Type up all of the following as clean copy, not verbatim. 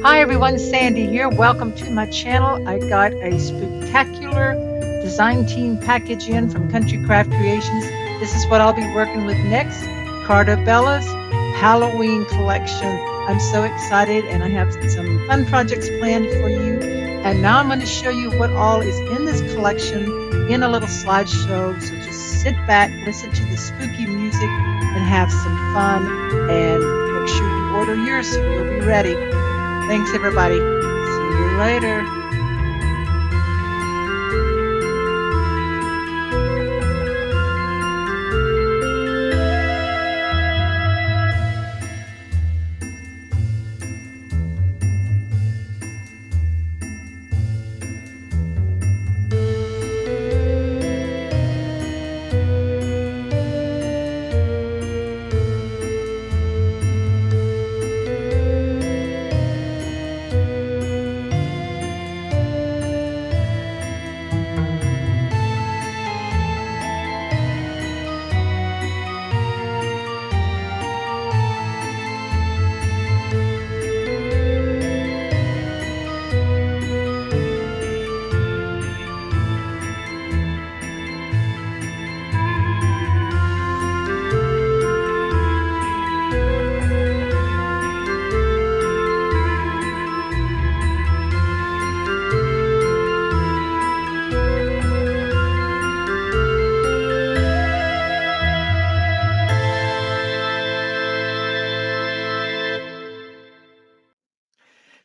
Hi everyone, Sandy here. Welcome to my channel. I got a spectacular design team package in from Country Craft Creations. This is what I'll be working with next. Carta Bella's Halloween collection. I'm so excited and I have some fun projects planned for you. And now I'm going to show you what all is in this collection in a little slideshow. So just sit back, listen to the spooky music and have some fun and make sure you order yours so you'll be ready. Thanks, everybody. See you later.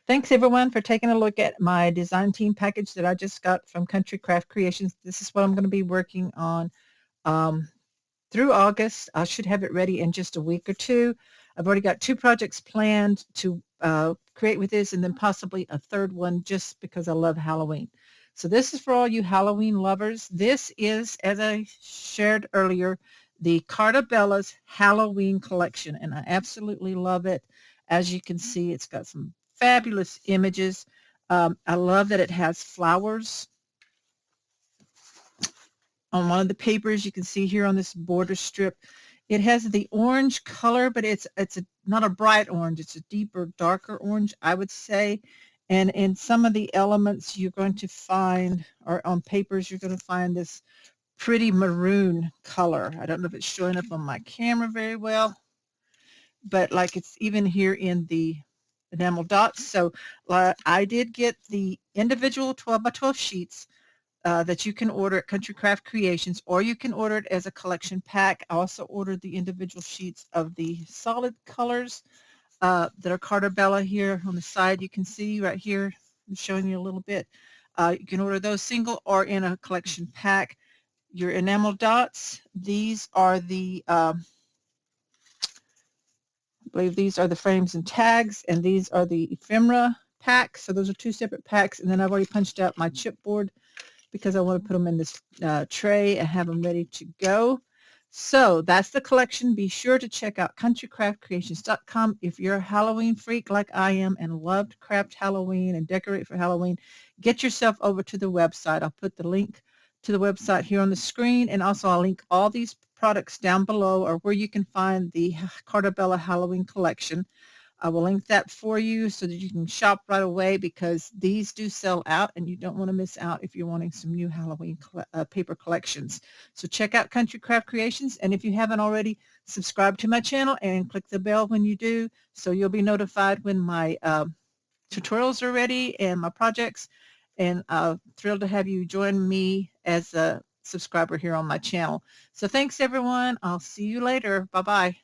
Thanks everyone for taking a look at my design team package that I just got from Country Craft Creations. This is what I'm going to be working on um, through August. I should have it ready in just a week or two. I've already got 2 projects planned to create with this and then possibly a third one just because I love Halloween. So this is for all you Halloween lovers. This is, as I shared earlier, the Carta Bella's Halloween collection, and I absolutely love it. As you can see, it's got some fabulous images. I love that it has flowers on one of the papers. You can see here on this border strip, it has the orange color, but not a bright orange. It's a deeper, darker orange, I would say. And in some of the elements you're going to find, or on papers, you're going to find this pretty maroon color. I don't know if it's showing up on my camera very well, but like it's even here in the enamel dots. So I did get the individual 12 by 12 sheets that you can order at Country Craft Creations, or you can order it as a collection pack. I also ordered the individual sheets of the solid colors that are Carta Bella here on the side. You can see right here, I'm showing you a little bit. You can order those single or in a collection pack. Your enamel dots, these are the, I believe these are the frames and tags, and these are the ephemera packs. So those are 2 separate packs, and then I've already punched out my chipboard because I want to put them in this tray and have them ready to go. So that's the collection. Be sure to check out countrycraftcreations.com if you're a Halloween freak like I am and love to craft Halloween and decorate for Halloween. Get yourself over to the website. I'll put the link to the website here on the screen, and also I'll link all these products down below, or where you can find the Carta Bella Halloween collection. I will link that for you so that you can shop right away, because these do sell out and you don't want to miss out if you're wanting some new Halloween paper collections. So check out Country Craft Creations, and if you haven't already, subscribe to my channel and click the bell when you do, so you'll be notified when my tutorials are ready and my projects. And thrilled to have you join me as a subscriber here on my channel. So thanks everyone. I'll see you later. Bye-bye.